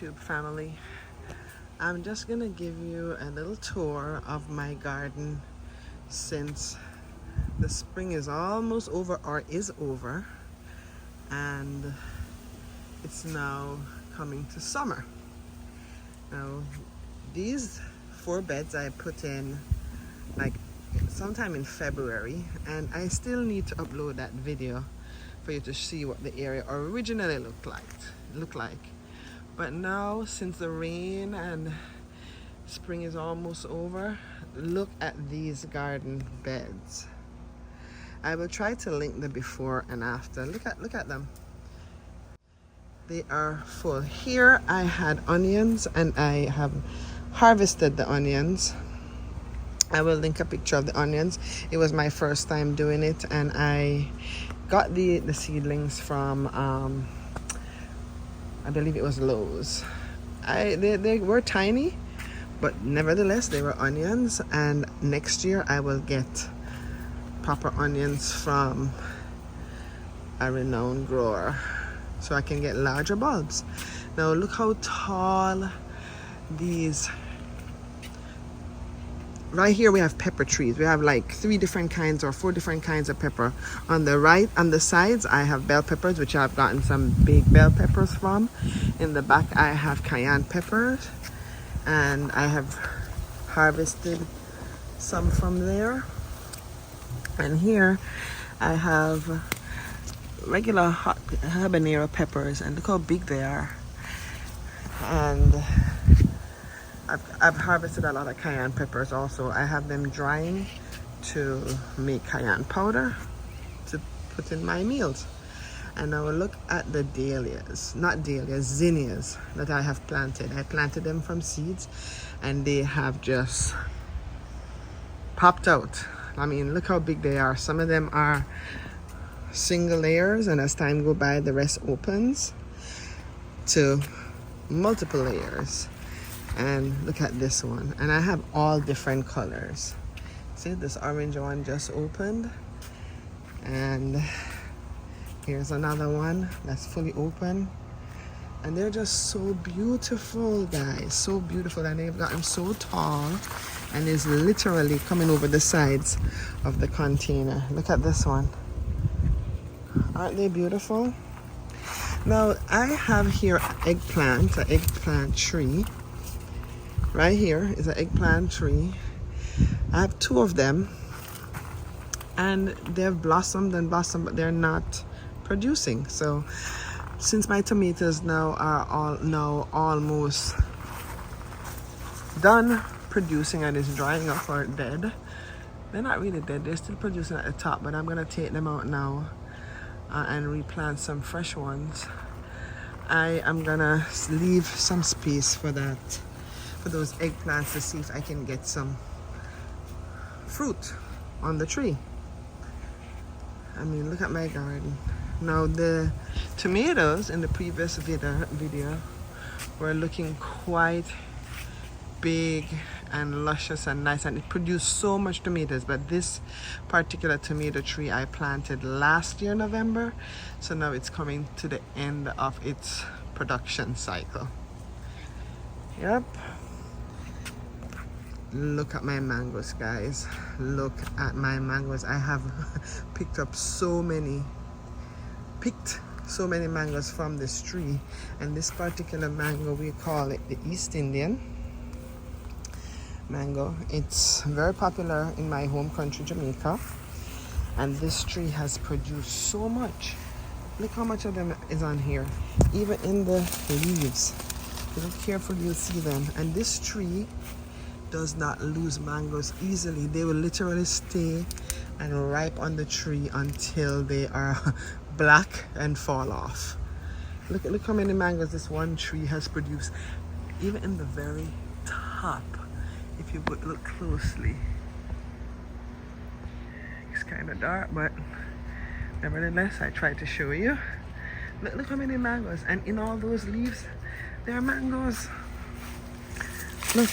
YouTube family. I'm just gonna give you a little tour of my garden since the spring is almost over or is over, and it's now coming to summer. Now these 4 beds I put in like sometime in February, and I still need to upload that video for you to see what the area originally looked like. But now, since the rain and spring is almost over, look at these garden beds. I will try to link the before and after. Look at them. They are full. Here I had onions and I have harvested the onions. I will link a picture of the onions. It was my first time doing it, and I got the seedlings from I believe it was Lowe's. They were tiny, but nevertheless they were onions, and next year I will get proper onions from a renowned grower so I can get larger bulbs. Now look how tall these. Right here we have pepper trees. We have like 3 different kinds or 4 different kinds of pepper. On the right, on the sides, I have bell peppers, which I've gotten some big bell peppers from. In the back, I have cayenne peppers, and I have harvested some from there. And here I have regular hot habanero peppers, and look how big they are. And I've harvested a lot of cayenne peppers also. I have them drying to make cayenne powder to put in my meals. And now look at the dahlias, not dahlias, zinnias that I have planted. I planted them from seeds and they have just popped out. I mean, look how big they are. Some of them are single layers, and as time goes by, the rest opens to multiple layers. And look at this one, and I have all different colors. See, this orange one just opened, and here's another one that's fully open, and they're just so beautiful, guys, so beautiful. And they've gotten so tall and is literally coming over the sides of the container. Look at this one. Aren't they beautiful? Now I have here an eggplant tree. Right here is an eggplant tree. I have 2 of them, and they've blossomed and blossomed, but they're not producing. So since my tomatoes now are almost done producing and is drying up or dead, they're not really dead, they're still producing at the top, but I'm gonna take them out now and replant some fresh ones. I am gonna leave some space for that, for those eggplants, to see if I can get some fruit on the tree. I mean, look at my garden. Now the tomatoes in the previous video were looking quite big and luscious and nice, and it produced so much tomatoes. But this particular tomato tree I planted last year November, so now it's coming to the end of its production cycle. Yep. Look at my mangoes, guys. Look at my mangoes. I have picked so many mangoes from this tree. And this particular mango, we call it the East Indian mango. It's very popular in my home country, Jamaica. And this tree has produced so much. Look how much of them is on here. Even in the leaves. If you look carefully, you'll see them. And this tree does not lose mangoes easily. They will literally stay and ripe on the tree until they are black and fall off. Look how many mangoes this one tree has produced. Even in the very top, if you would look closely. It's kind of dark, but nevertheless, I tried to show you. Look how many mangoes, and in all those leaves, there are mangoes. Look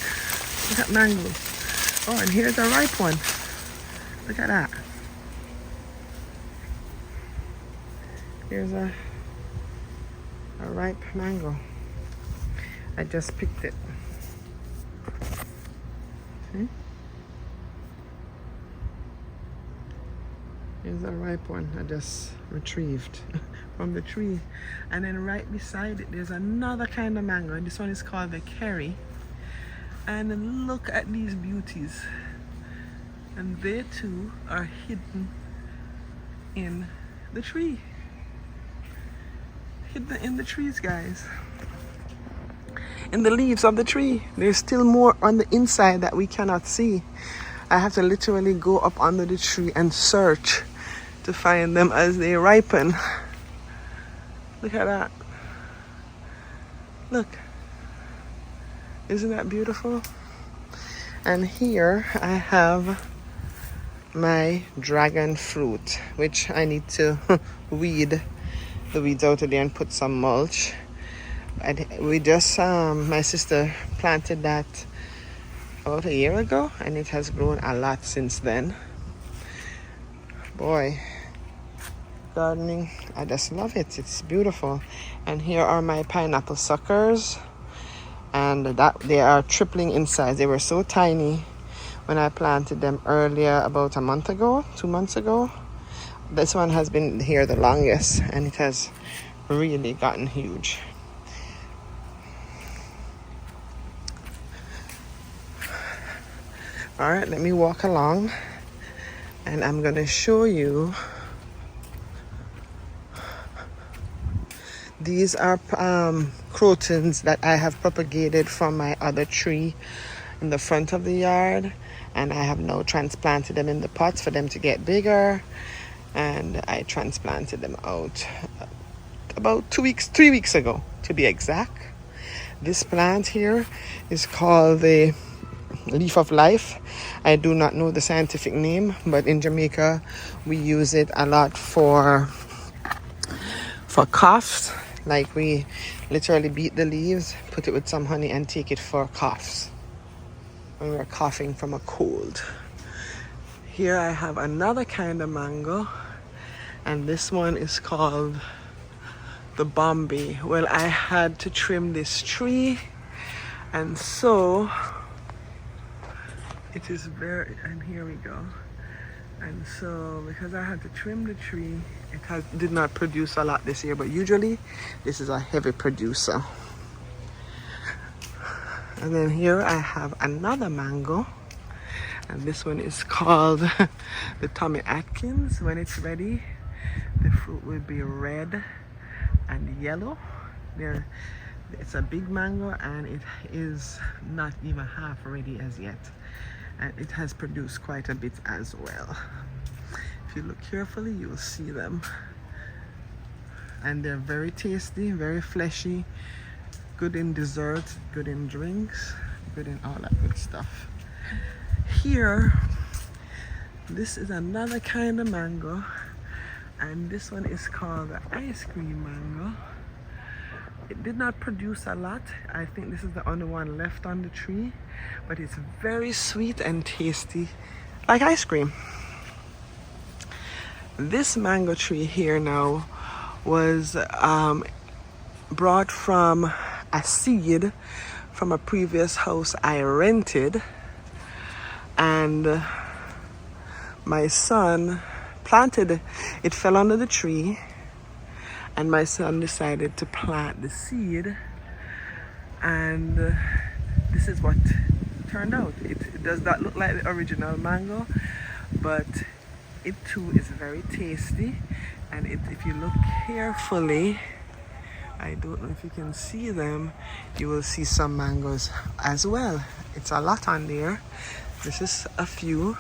at mangoes. Oh, and here's a ripe one. Look at that. Here's a ripe mango. I just picked it. See? Here's a ripe one I just retrieved from the tree. And then right beside it, there's another kind of mango. This one is called the Kerry. And look at these beauties. And they too are hidden in the tree. Hidden in the trees, guys. In the leaves of the tree. There's still more on the inside that we cannot see. I have to literally go up under the tree and search to find them as they ripen. Look at that. Look. Isn't that beautiful? And here I have my dragon fruit, which I need to weed the weeds out of there and put some mulch. We just, my sister planted that about a year ago, and it has grown a lot since then. Boy, gardening, I just love it. It's beautiful. And here are my pineapple suckers, and that they are tripling in size. They were so tiny when I planted them earlier, about a month ago, 2 months ago. This one has been here the longest, and it has really gotten huge. All right, let me walk along, and I'm gonna show you. These are crotons that I have propagated from my other tree in the front of the yard, and I have now transplanted them in the pots for them to get bigger. And I transplanted them out about 3 weeks ago to be exact. This plant here is called the leaf of life. I do not know the scientific name, but in Jamaica we use it a lot for coughs. Like, we literally beat the leaves, put it with some honey, and take it for coughs when we're coughing from a cold. Here I have another kind of mango, and this one is called the Bombay. Well, I had to trim this tree, and so it is very, and here we go. And so because I had to trim the tree, it did not produce a lot this year, but usually this is a heavy producer. And then here I have another mango, and this one is called the Tommy Atkins. When it's ready, the fruit will be red and yellow. It's a big mango, and it is not even half ready as yet. And it has produced quite a bit as well. If you look carefully, you will see them. And they're very tasty, very fleshy, good in desserts, good in drinks, good in all that good stuff. Here, this is another kind of mango, and this one is called the ice cream mango. It did not produce a lot. I think this is the only one left on the tree, but it's very sweet and tasty, like ice cream. This mango tree here now was brought from a seed from a previous house I rented, and my son planted it. Fell under the tree, and my son decided to plant the seed, and this is what turned out. It does not look like the original mango, but it too is very tasty. And if you look carefully, I don't know if you can see them, you will see some mangoes as well. It's a lot on there. This is a few.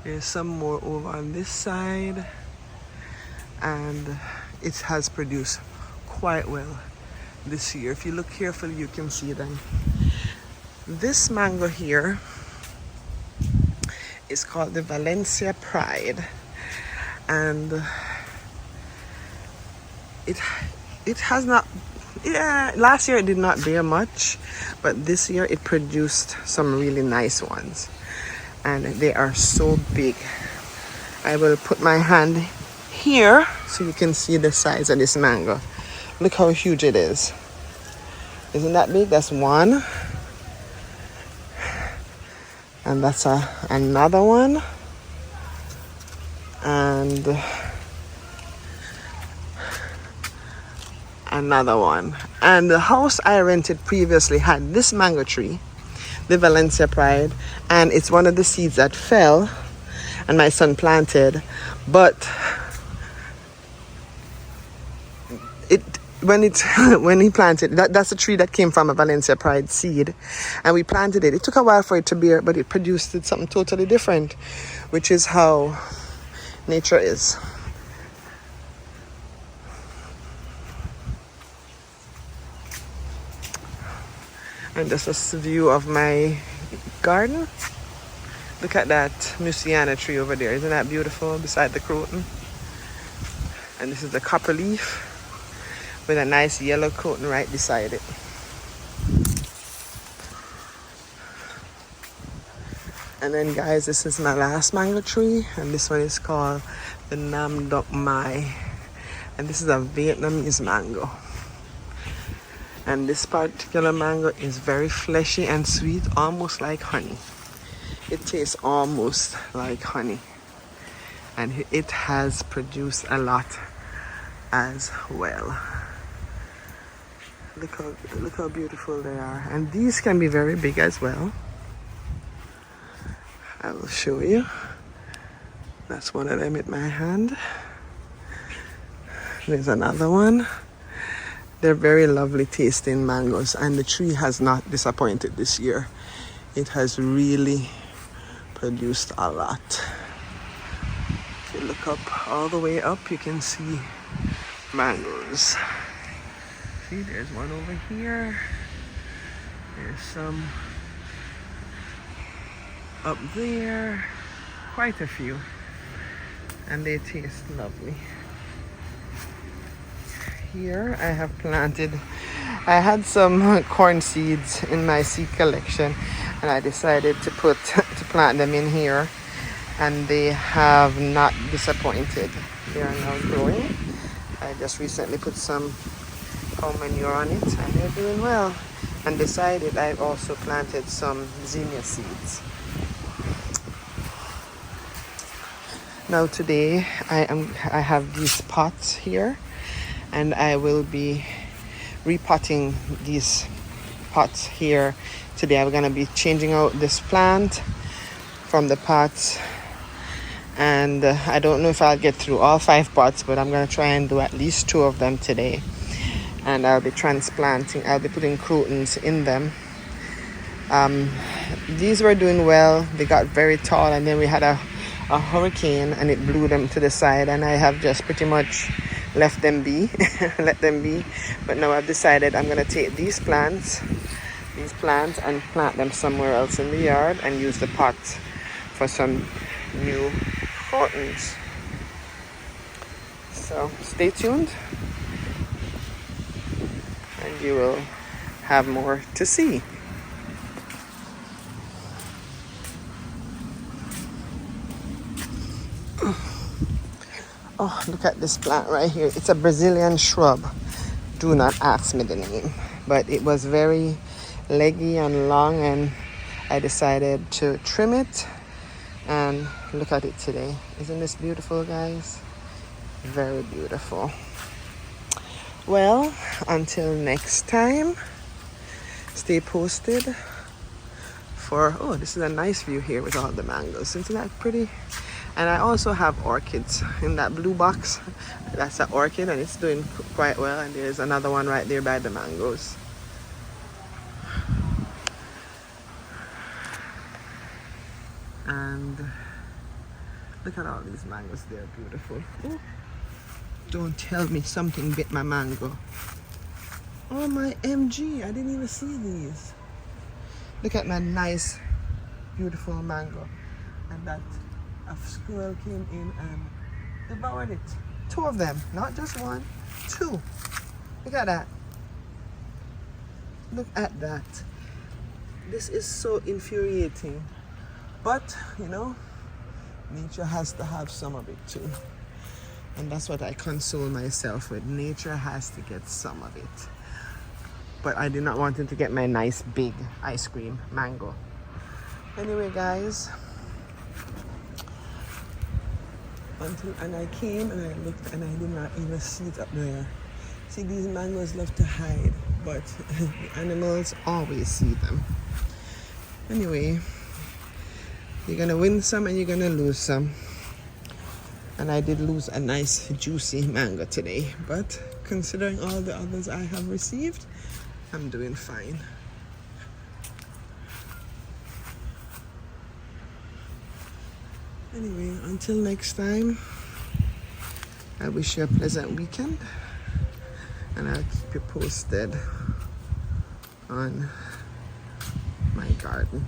There's some more over on this side, and it has produced quite well this year. If you look carefully, you can see them. This mango here is called the Valencia Pride, and it has not, last year it did not bear much, but this year it produced some really nice ones, and they are so big. I will put my hand here so you can see the size of this mango. Look how huge it is. Isn't that big? That's one. And that's another one. And another one. And the house I rented previously had this mango tree, the Valencia Pride, and it's one of the seeds that fell and my son planted. But it when he planted, that's a tree that came from a Valencia Pride seed, and we planted it. It took a while for it to bear, but it produced something totally different, which is how nature is. And this is the view of my garden. Look at that Musiana tree over there. Isn't that beautiful beside the croton? And this is the copper leaf with a nice yellow croton right beside it. And then guys, this is my last mango tree, and this one is called the Nam Dok Mai. And this is a Vietnamese mango. And this particular mango is very fleshy and sweet, almost like honey. It tastes almost like honey. And it has produced a lot as well. Look how beautiful they are. And these can be very big as well. I will show you. That's one of them in my hand. There's another one. They're very lovely tasting mangoes, and the tree has not disappointed this year. It has really produced a lot. If you look up, all the way up, you can see mangoes. See, there's one over here. There's some up there. Quite a few. And they taste lovely. Here I have planted, I had some corn seeds in my seed collection, and I decided to plant them in here, and they have not disappointed. They are now growing. I just recently put some cow manure on it, and they're doing well. And beside it, I've also planted some zinnia seeds. Now today I have these pots here, and I will be repotting these pots here today. I'm going to be changing out this plant from the pots, and I don't know if I'll get through all 5 pots, but I'm going to try and do at least 2 of them today. And I'll be transplanting, I'll be putting crotons in them. These were doing well. They got very tall, and then we had a hurricane and it blew them to the side, and I have just pretty much left them be. Let them be. But now I've decided I'm going to take these plants and plant them somewhere else in the yard and use the pot for some new crotons. So stay tuned, and you will have more to see. Oh, look at this plant right here. It's a Brazilian shrub. Do not ask me the name. But it was very leggy and long, and I decided to trim it. And look at it today. Isn't this beautiful, guys? Very beautiful. Well, until next time, stay posted for, oh, this is a nice view here with all the mangoes. Isn't that pretty? And I also have orchids in that blue box. That's an orchid, and it's doing quite well. And there's another one right there by the mangoes. And look at all these mangoes. They're beautiful. Ooh. Don't tell me something bit my mango. Oh my MG, I didn't even see these. Look at my nice, beautiful mango. And that a squirrel came in and devoured it. 2 of them, not just 1, 2. Look at that. Look at that. This is so infuriating. But, you know, nature has to have some of it too. And that's what I console myself with. Nature has to get some of it. but I did not want him to get my nice big ice cream mango. Anyway, guys, and I came and I looked and I did not even see it up there. See, these mangoes love to hide, but the animals always see them. Anyway, you're gonna win some and you're gonna lose some. And I did lose a nice juicy mango today, but considering all the others I have received, I'm doing fine. Anyway, until next time, I wish you a pleasant weekend, and I'll keep you posted on my garden.